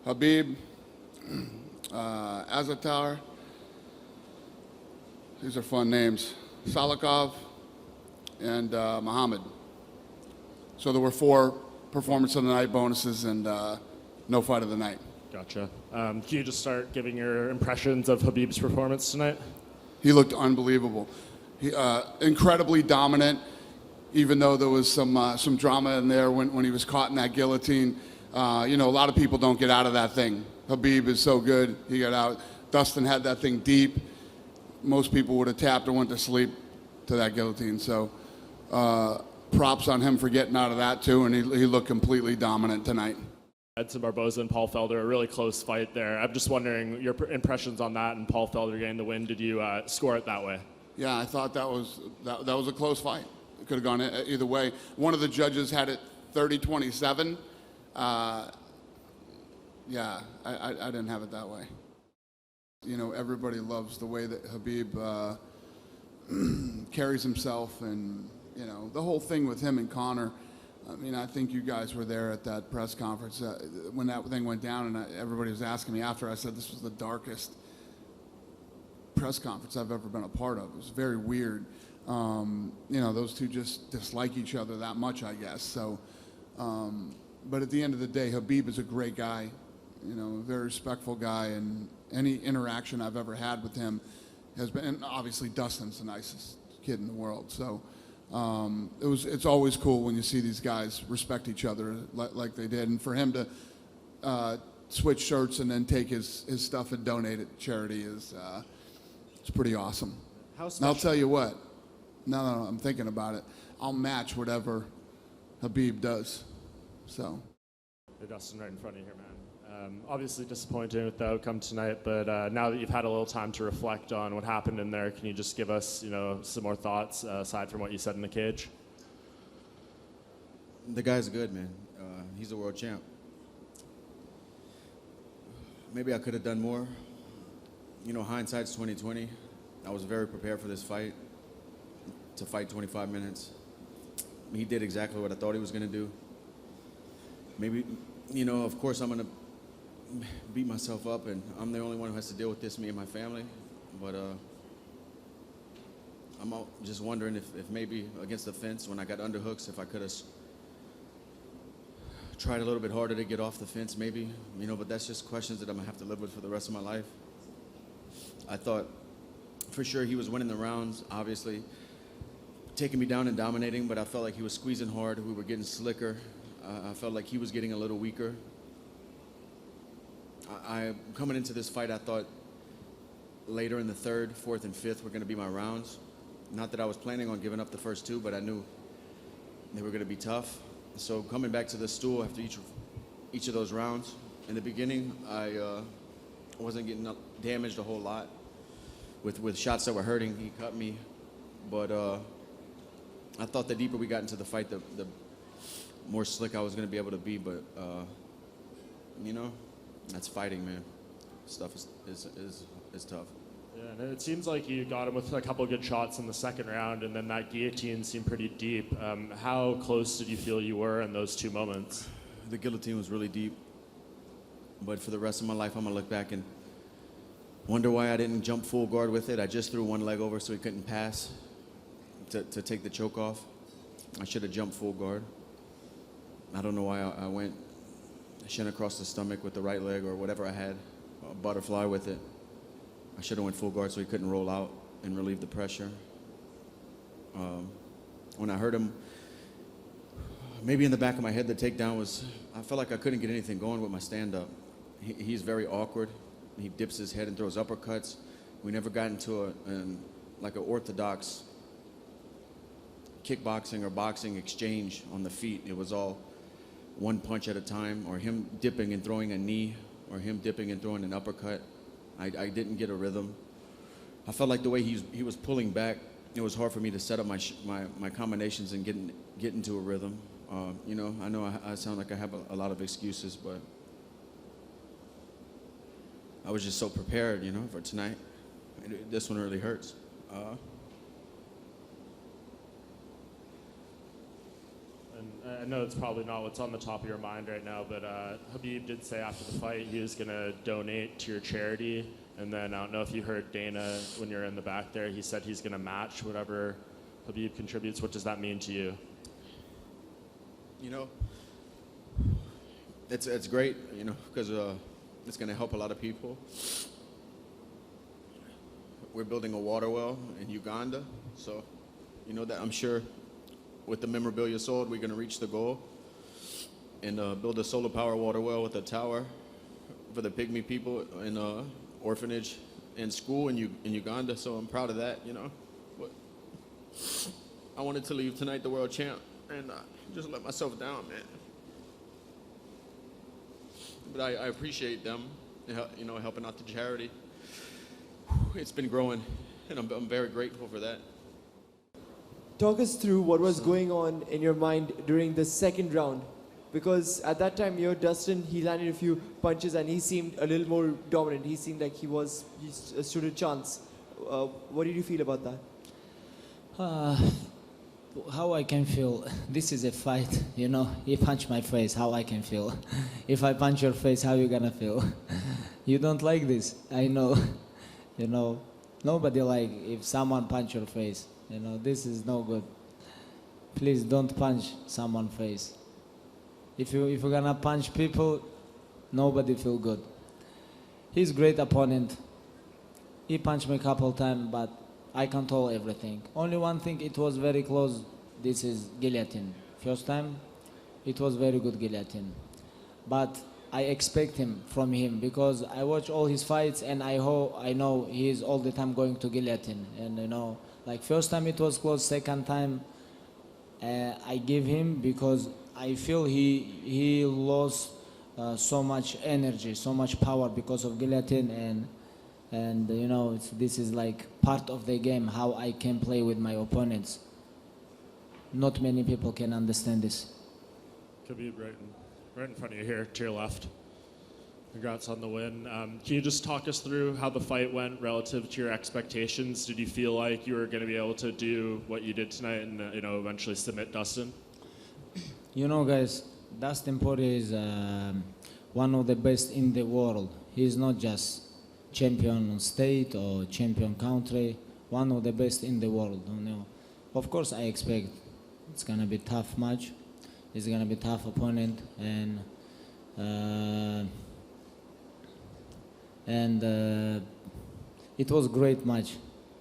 Khabib, Azatar, these are fun names, Salikov, and Muhammad. So there were 4 performance of the night bonuses and no fight of the night. Gotcha. Can you just start giving your impressions of Khabib's performance tonight? He looked unbelievable. He, incredibly dominant, even though there was some drama in there when he was caught in that guillotine. You know, a lot of people don't get out of that thing. Khabib is so good. He got out. Dustin had that thing deep. Most people would have tapped or went to sleep to that guillotine. So props on him for getting out of that too, and he looked completely dominant tonight. Edson Barboza and Paul Felder, a really close fight there. I'm just wondering your impressions on that and Paul Felder getting the win. Did you score it that way? Yeah, I thought that was a close fight. It could have gone either way. One of the judges had it 30-27. Yeah, I didn't have it that way. You know, everybody loves the way that Khabib carries himself, and you know the whole thing with him and Conor. I mean, I think you guys were there at that press conference when that thing went down, and everybody was asking me after. I said this was the darkest press conference I've ever been a part of. It was very weird. You know, those two just dislike each other that much, I guess. So, but at the end of the day, Khabib is a great guy. You know, a very respectful guy, and any interaction I've ever had with him has been, and obviously Dustin's the nicest kid in the world. So it's always cool when you see these guys respect each other like they did. And for him to switch shirts and then take his stuff and donate it to charity is it's pretty awesome. And I'll tell you what, no, I'm thinking about it. I'll match whatever Khabib does. So. Hey, Dustin, right in front of you here, man. Obviously disappointing with the outcome tonight, but now that you've had a little time to reflect on what happened in there, can you just give us, you know, some more thoughts aside from what you said in the cage? The guy's good, man. He's a world champ. Maybe I could have done more. You know, hindsight's 20/20. I was very prepared for this fight, to fight 25 minutes. He did exactly what I thought he was going to do. Maybe, you know, of course I'm going to beat myself up, and I'm the only one who has to deal with this, me and my family. But I'm just wondering if maybe against the fence when I got underhooks, if I could have tried a little bit harder to get off the fence, maybe. You know, but that's just questions that I'm going to have to live with for the rest of my life. I thought for sure he was winning the rounds, obviously, taking me down and dominating, but I felt like he was squeezing hard. We were getting slicker. I felt like he was getting a little weaker. Coming into this fight, I thought later in the 3rd, 4th, and 5th were going to be my rounds. Not that I was planning on giving up the first 2, but I knew they were going to be tough. So coming back to the stool after each of those rounds, in the beginning, I wasn't getting damaged a whole lot with shots that were hurting. He cut me, but I thought the deeper we got into the fight, the more slick I was going to be able to be. But you know, that's fighting, man. Stuff is tough. Yeah, and it seems like you got him with a couple of good shots in the 2nd round, and then that guillotine seemed pretty deep. How close did you feel you were in those 2 moments? The guillotine was really deep, but for the rest of my life, I'm gonna look back and wonder why I didn't jump full guard with it. I just threw one leg over so he couldn't pass to take the choke off. I should have jumped full guard. I don't know why I went shin across the stomach with the right leg or whatever I had, a butterfly with it. I should have went full guard so he couldn't roll out and relieve the pressure. When I heard him, maybe in the back of my head, the takedown was, I felt like I couldn't get anything going with my stand-up. He's very awkward. He dips his head and throws uppercuts. We never got into like an orthodox kickboxing or boxing exchange on the feet. It was all one punch at a time, or him dipping and throwing a knee, or him dipping and throwing an uppercut. I didn't get a rhythm. I felt like the way he was pulling back, it was hard for me to set up my combinations and get into a rhythm. You know I sound like I have a lot of excuses, but I was just so prepared, you know, for tonight. This one really hurts. I know it's probably not what's on the top of your mind right now, but Khabib did say after the fight he was going to donate to your charity. And then I don't know if you heard Dana when you're in the back there, he said he's going to match whatever Khabib contributes. What does that mean to you? You know, it's great, you know, because it's going to help a lot of people. We're building a water well in Uganda, so you know that I'm sure with the memorabilia sold, we're going to reach the goal and build a solar power water well with a tower for the pygmy people in orphanage and school in Uganda. So I'm proud of that, you know. But I wanted to leave tonight the world champ and just let myself down, man. But I appreciate them, you know, helping out the charity. It's been growing, and I'm very grateful for that. Talk us through what was going on in your mind during the second round. Because at that time, Dustin, he landed a few punches and he seemed a little more dominant. He seemed like he stood a chance. What did you feel about that? How I can feel, this is a fight, you know. You punch my face, how I can feel. If I punch your face, how you gonna feel? You don't like this, I know. You know, nobody like if someone punch your face. You know, this is no good. Please don't punch someone's face. If you're gonna punch people, nobody feel good. He's great opponent. He punched me a couple times, but I control everything. Only one thing, it was very close. This is guillotine. First time, it was very good guillotine. But I expect from him because I watch all his fights and I know he is all the time going to guillotine. And you know, like first time it was close, second time I give him because I feel he lost so much energy, so much power because of guillotine and you know, this is like part of the game, how I can play with my opponents. Not many people can understand this. Khabib, right in front of you here, to your left. Congrats on the win. Can you just talk us through how the fight went relative to your expectations? Did you feel like you were going to be able to do what you did tonight and you know, eventually submit Dustin? You know, guys, Dustin Poirier is one of the best in the world. He's not just champion state or champion country, one of the best in the world. You know, of course, I expect it's gonna be a tough match. It's gonna be a tough opponent, and it was a great match,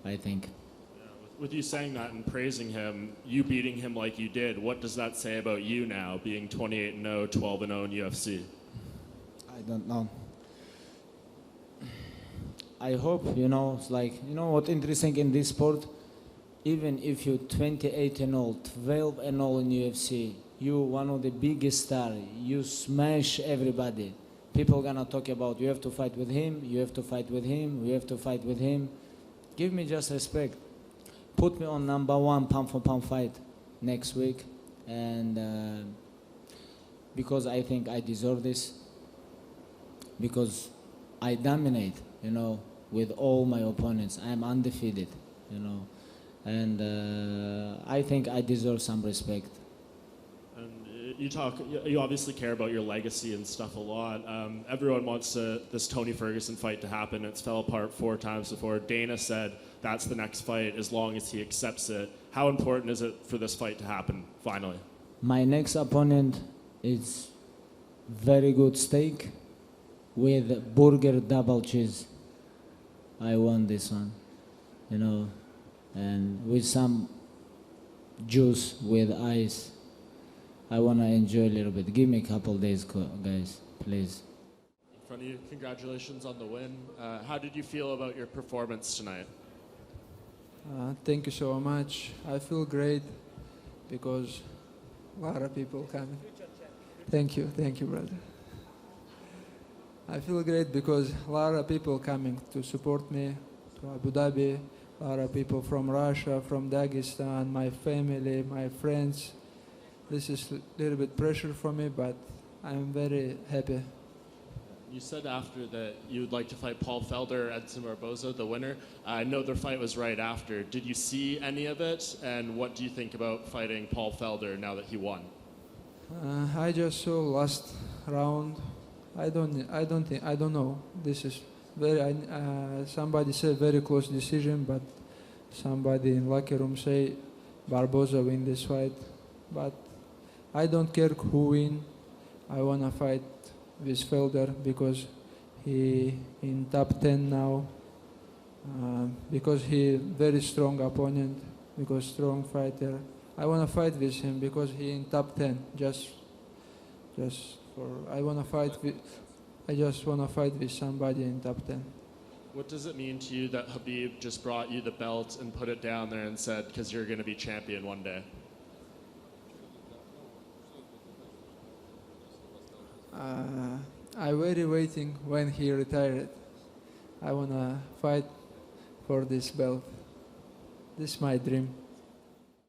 I think. Yeah, with you saying that and praising him, you beating him like you did, what does that say about you now, being 28-0, 12-0 in UFC? I don't know. I hope, you know, it's like, you know what interesting in this sport? Even if you're 28-0, 12-0 in UFC, you one of the biggest stars, you smash everybody. People gonna talk about, you have to fight with him, you have to fight with him, you have to fight with him. Give me just respect. Put me on #1 pound for pound fight next week, and because I think I deserve this, because I dominate, you know, with all my opponents. I'm undefeated, you know, and I think I deserve some respect. And you obviously care about your legacy and stuff a lot. Everyone wants this Tony Ferguson fight to happen. It's fell apart 4 times before. Dana said that's the next fight as long as he accepts it. How important is it for this fight to happen finally? My next opponent is very good steak with burger double cheese. I want this one, you know, and with some juice with ice. I want to enjoy a little bit. Give me a couple days, guys, please. In front of you, congratulations on the win. How did you feel about your performance tonight? Thank you so much. I feel great because a lot of people coming. Thank you, brother. I feel great because a lot of people coming to support me to Abu Dhabi. A lot of people from Russia, from Dagestan, my family, my friends. This is a little bit pressure for me, but I'm very happy. You said after that you would like to fight Paul Felder, Edson Barboza, the winner. I know their fight was right after. Did you see any of it? And what do you think about fighting Paul Felder now that he won? I just saw last round. I don't know. This is somebody said very close decision, but somebody in locker room say Barboza win this fight. But I don't care who win. I wanna fight with Felder because he in top 10 now. Because he very strong opponent, because strong fighter. I wanna fight with him because he in top 10. I just wanna fight with somebody in top 10. What does it mean to you that Khabib just brought you the belt and put it down there and said, because you're going to be champion one day? I very waiting when he retired. I wanna fight for this belt. This is my dream.